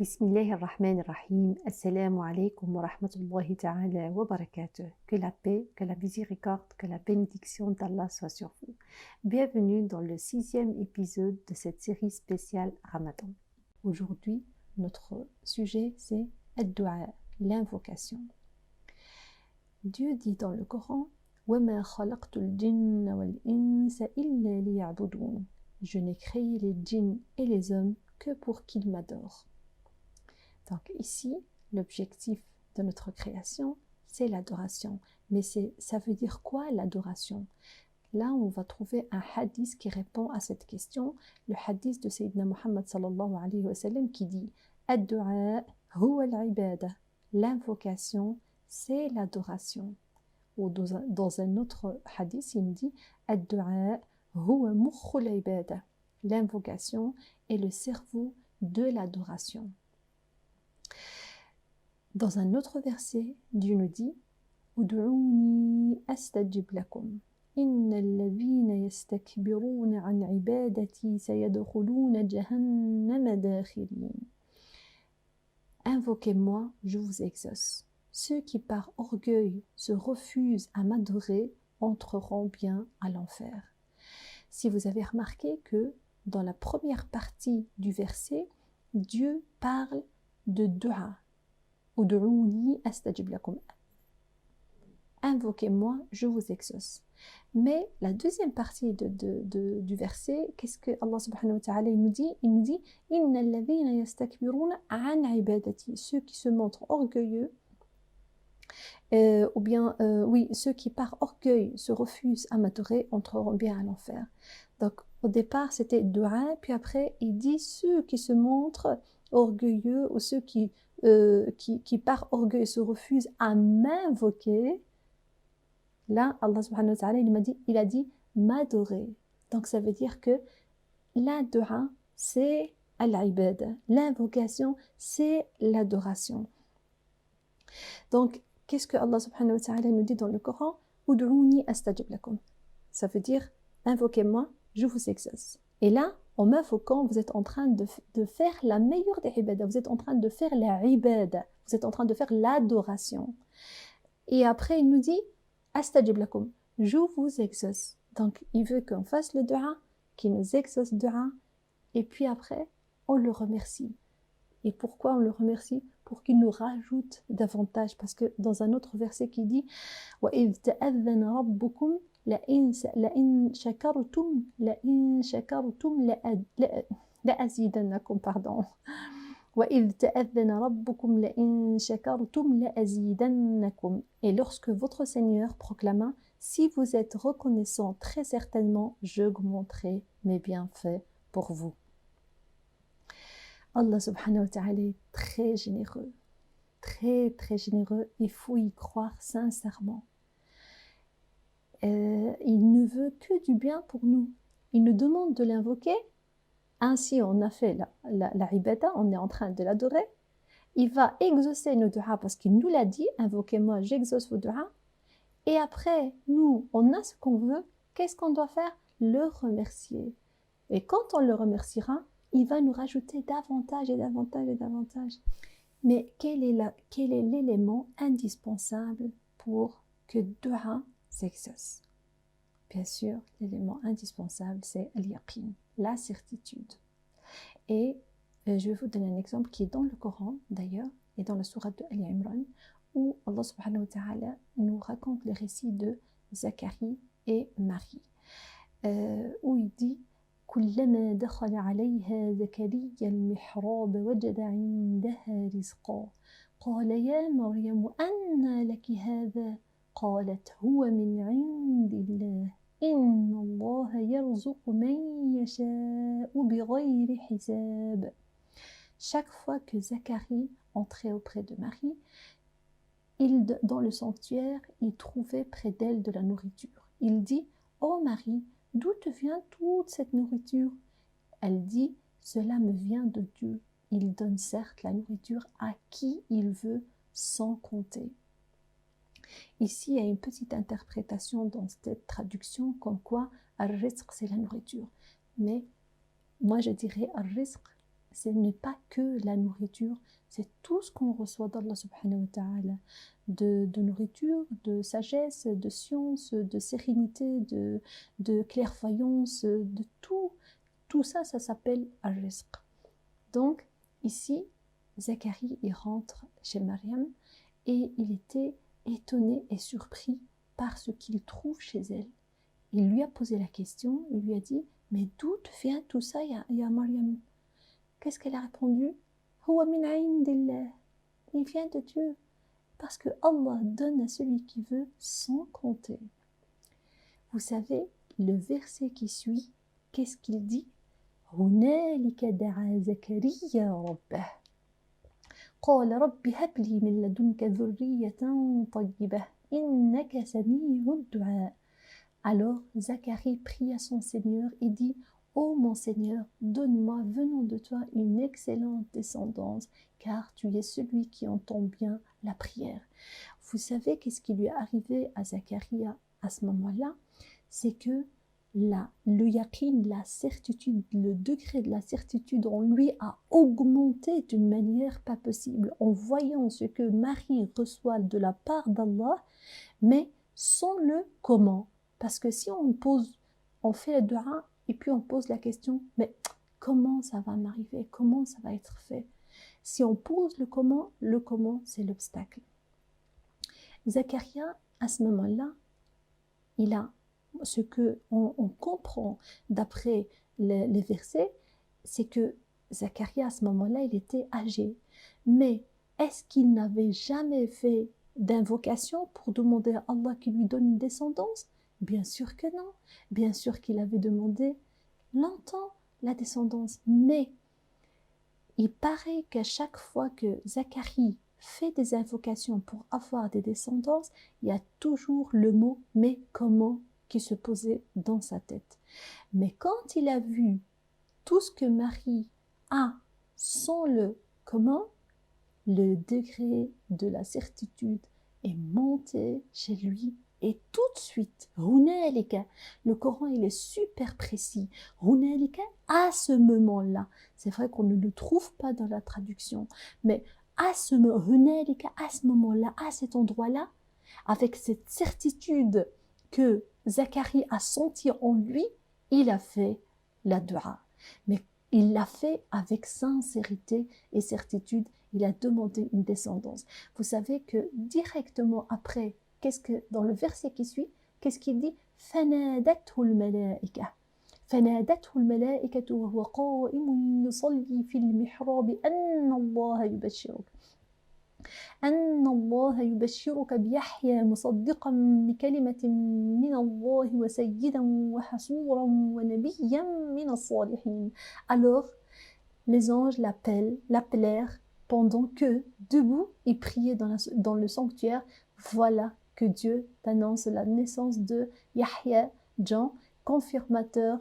Bismillahirrahmanirrahim. Assalamu alaikum wa rahmatullahi ta'ala wa barakatuh. Que la paix, que la miséricorde, que la bénédiction d'Allah soit sur vous. Bienvenue dans le 6e épisode de cette série spéciale Ramadan. Aujourd'hui, notre sujet c'est ad-du'a, l'invocation. Dieu dit dans le Coran وَمَا خَلَقْتُ الْجِنَّ وَالْإِنسَ إِلَّا لِيَعْبُدُونَ. Je n'ai créé les djinns et les hommes que pour qu'ils m'adorent. Donc ici, l'objectif de notre création, c'est l'adoration. Mais ça veut dire quoi l'adoration? Là, on va trouver un hadith qui répond à cette question. Le hadith de Sayyidina Muhammad sallallahu alayhi wa sallam qui dit « Ad-du'a huwa al-ibada » L'invocation, c'est l'adoration. Ou dans un autre hadith, il dit « Ad-du'a huwa mukhu al-ibada » L'invocation est le cerveau de l'adoration. Dans un autre verset, Dieu nous dit Ud'ouni astajib lakum. Innal ladhina yastakbiruna an ibadati sayadkhuluna jahannama dakhirin. Invoquez-moi, je vous exauce. Ceux qui par orgueil se refusent à m'adorer entreront bien à l'enfer. Si vous avez remarqué que dans la première partie du verset, Dieu parle de dua. Ud'ouni astajib lakum. Invoquez-moi, je vous exauce. Mais la deuxième partie du verset, qu'est-ce que Allah subhanahu wa ta'ala nous dit? Il nous dit Innal ladhina yastakbiruna an ibadati. Ceux qui se montrent orgueilleux, ceux qui par orgueil se refusent à m'adorer entreront bien à l'enfer. Donc au départ c'était dua, puis après il dit ceux qui se montrent orgueilleux ou ceux qui par orgueil se refusent à m'invoquer. Là Allah subhanahu wa ta'ala il a dit m'adorer. Donc ça veut dire que la dua c'est al-ibada, l'invocation c'est l'adoration. Donc qu'est-ce que Allah subhanahu wa ta'ala nous dit dans le Coran? Ud'ouni astajib lakum. Ça veut dire invoquez-moi, je vous exauce. Et là, en m'invoquant, vous êtes en train de faire la meilleure des ibadah. Vous êtes en train de faire la ibadah. Vous êtes en train de faire l'adoration. Et après, il nous dit astajib lakum. Je vous exauce. Donc, il veut qu'on fasse le dua, qu'il nous exauce le dua. Et puis après, on le remercie. Et pourquoi on le remercie? Pour qu'il nous rajoute davantage. Parce que dans un autre verset qui dit وَإِذْ تَأَذَّنَ رَبُّكُمْ لَإِنْ شَكَرْتُمْ لَأَزِيدَنَّكُمْ pardon. وَإِذْ تَأَذَّنَ رَبُّكُمْ لَإِنْ شَكَرْتُمْ لَأَزِيدَنَّكُمْ. Et lorsque votre Seigneur proclama si vous êtes reconnaissant, très certainement j'augmenterai mes bienfaits pour vous. Allah subhanahu wa ta'ala est très généreux, très très généreux, il faut y croire sincèrement. Il ne veut que du bien pour nous. Il nous demande de l'invoquer. Ainsi, on a fait la ibadah, on est en train de l'adorer. Il va exaucer nos du'a parce qu'il nous l'a dit, invoquez-moi, j'exauce vos du'a. Et après, nous, on a ce qu'on veut. Qu'est-ce qu'on doit faire? Le remercier. Et quand on le remerciera, il va nous rajouter davantage et davantage et davantage. Mais quel est l'élément indispensable pour que dua s'exauce? Bien sûr, l'élément indispensable, c'est al-yaqin, la certitude. Et je vais vous donner un exemple qui est dans le Coran, d'ailleurs, et dans la sourate de Ali Imran, où Allah subhanahu wa ta'ala nous raconte le récit de Zacharie et Marie, où il dit كلما دخل عليها زكريا المحراب وجد عندها رزقا قال يا مريم أنى لك هذا قالت هو من عند الله إن الله يرزق من يشاء بغير حساب. Chaque fois que Zacharie entrait auprès de Marie, dans le sanctuaire, il trouvait près d'elle de la nourriture. Il dit « Oh Marie, d'où te vient toute cette nourriture ?» Elle dit « Cela me vient de Dieu. Il donne certes la nourriture à qui il veut sans compter. » Ici, il y a une petite interprétation dans cette traduction comme quoi « Al-rizq » c'est la nourriture. Mais moi je dirais « Al-rizq » ce n'est pas que la nourriture, c'est tout ce qu'on reçoit d'Allah subhanahu wa ta'ala, de nourriture, de sagesse, de science, de sérénité, de clairvoyance, de tout. Tout ça, ça s'appelle al-rizq. Donc, ici, Zacharie, il rentre chez Mariam et il était étonné et surpris par ce qu'il trouve chez elle. Il lui a posé la question, il lui a dit, mais d'où vient tout ça, ya Mariam? Qu'est-ce qu'elle a répondu? Huwa min indillah. Il vient de Dieu. Parce que Allah donne à celui qui veut sans compter. Vous savez, le verset qui suit, qu'est-ce qu'il dit? هنالك دعا زكريا ربه قال رب هب لي من لدنك ذرية طيبة إنك سميع الدعاء. Alors Zacharie prie à son Seigneur et dit: Ô mon Seigneur, donne-moi venant de toi une excellente descendance, car tu es celui qui entend bien la prière. Vous savez qu'est-ce qui lui est arrivé à Zacharie à ce moment-là? C'est que le yaqin, la certitude, le degré de la certitude en lui a augmenté d'une manière pas possible en voyant ce que Marie reçoit de la part d'Allah, mais sans le comment. Parce que si on fait le dua et puis on pose la question, mais comment ça va m'arriver? Comment ça va être fait? Si on pose le comment c'est l'obstacle. Zacharia, à ce moment-là, il a ce que on comprend d'après les versets, c'est que Zacharia, à ce moment-là, il était âgé. Mais est-ce qu'il n'avait jamais fait d'invocation pour demander à Allah qu'il lui donne une descendance? Bien sûr que non. Bien sûr qu'il avait demandé longtemps la descendance. Mais il paraît qu'à chaque fois que Zacharie fait des invocations pour avoir des descendances, il y a toujours le mot « mais comment » qui se posait dans sa tête. Mais quand il a vu tout ce que Marie a sans le comment, le degré de la certitude est monté chez lui et tout de suite, Hunalika, le Coran il est super précis, Hunalika, à ce moment-là, c'est vrai qu'on ne le trouve pas dans la traduction, mais à ce moment-là, à cet endroit-là, avec cette certitude que Zacharie a senti en lui, il a fait la dua. Mais il l'a fait avec sincérité et certitude. Il a demandé une descendance. Vous savez que directement après, dans le verset qui suit, qu'est-ce qu'il dit? فَنَادَتْهُ الْمَلَائِكَةُ فَنَادَتْهُ الْمَلَائِكَةُ وَهُوَ قَائِمٌ يُصَلِّي فِي المحراب أن الله يبشرك بيحيى مصدقا بكلمة من الله وسيدا وحصورا ونبيا من الصالحين. Alors, les anges l'appelèrent pendant que, debout, il priait dans le sanctuaire. Voilà que Dieu t'annonce la naissance de Yahya, Jean, confirmateur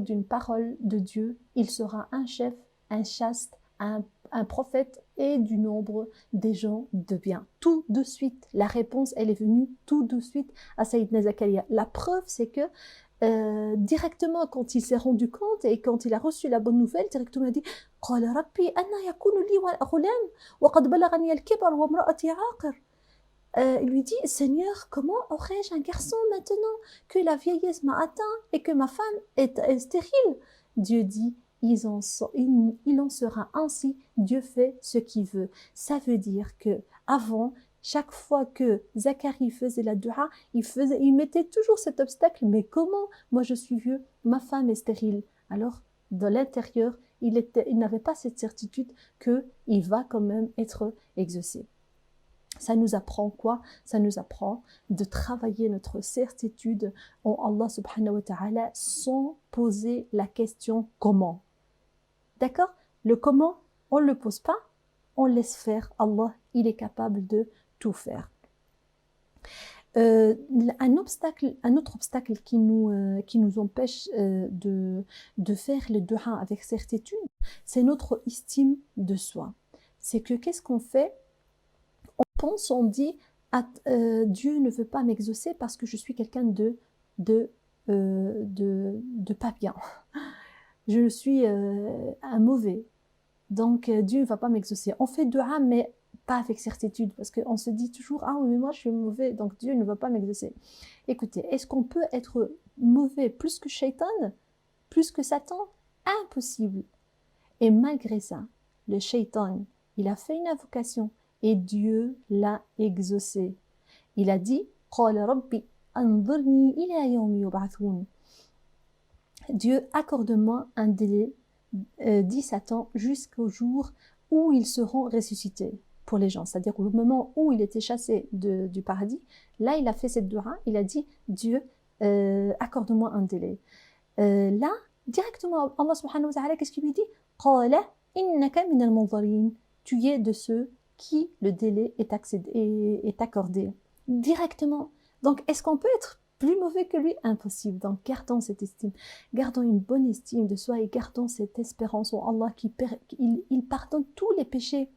d'une parole de Dieu. Il sera un chef, un chaste, un prophète et du nombre des gens de bien. Tout de suite, la réponse, elle est venue tout de suite à Sayyidina Zakaria. La preuve, c'est que directement, quand il s'est rendu compte et quand il a reçu la bonne nouvelle, directement il a dit قال ربي أن يكون لي غلام وقد بلغني الكبر وامرأتي عاقر. Il lui dit, Seigneur, comment aurais-je un garçon maintenant que la vieillesse m'a atteint et que ma femme est stérile? Dieu dit, il en sera ainsi, Dieu fait ce qu'il veut. Ça veut dire que avant, chaque fois que Zacharie faisait la dua, il mettait toujours cet obstacle, mais comment? Moi je suis vieux, ma femme est stérile. Alors, dans l'intérieur, il n'avait pas cette certitude qu'il va quand même être exaucé. Ça nous apprend quoi? Ça nous apprend de travailler notre certitude en Allah subhanahu wa ta'ala sans poser la question comment. D'accord? Le comment, on ne le pose pas, on laisse faire. Allah, il est capable de tout faire. Un autre obstacle qui nous empêche de faire le dua avec certitude, c'est notre estime de soi. C'est que qu'est-ce qu'on fait? On dit Dieu ne veut pas m'exaucer parce que je suis quelqu'un de pas bien. je suis un mauvais, donc Dieu ne va pas m'exaucer. On fait dua, mais pas avec certitude, parce qu'on se dit toujours, ah oui, mais moi je suis mauvais, donc Dieu ne va pas m'exaucer. Écoutez, est-ce qu'on peut être mauvais plus que Shaitan, plus que Satan? Impossible. Et malgré ça, le Shaitan, il a fait une invocation et Dieu l'a exaucé. Il a dit, قال ربي أنظرني إلى يوم يبعثون. Dieu, accorde-moi un délai, dit Satan, jusqu'au jour où ils seront ressuscités pour les gens. C'est-à-dire au moment où il était chassé du paradis, là il a fait cette dua, il a dit, Dieu, accorde-moi un délai. Là, directement, Allah subhanahu wa ta'ala, qu'est-ce qu'il lui dit? قال إنك من المنظرين. Tu es de ceux qui le délai est accordé. Directement. Donc, est-ce qu'on peut être plus mauvais que lui? Impossible. Donc, gardons cette estime. Gardons une bonne estime de soi et gardons cette espérance en Allah il pardonne tous les péchés.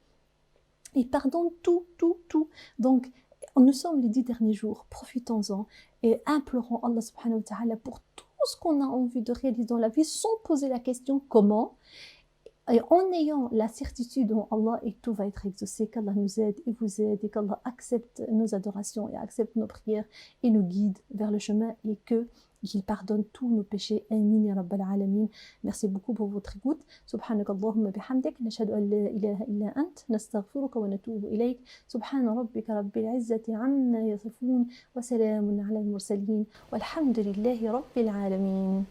Il pardonne tout, tout, tout. Donc, nous sommes les 10 derniers jours. Profitons-en et implorons Allah subhanahu wa ta'ala pour tout ce qu'on a envie de réaliser dans la vie sans poser la question comment. Et en ayant la certitude en Allah, et tout va être exaucé, qu'Allah nous aide et vous aide, et qu'Allah accepte nos adorations et accepte nos prières et nous guide vers le chemin et qu'il pardonne tous nos péchés. Amin ya rabbal alamin. Merci beaucoup pour votre écoute. Subhanak Allahumma bihamdik, nashhadu an la ilaha illa ant, nastaghfiruka wa natubu ilayk. Subhana rabbika rabbil izzati amma yasifun, wa salamun ala al-mursalin, walhamdulillahi rabbil alamin.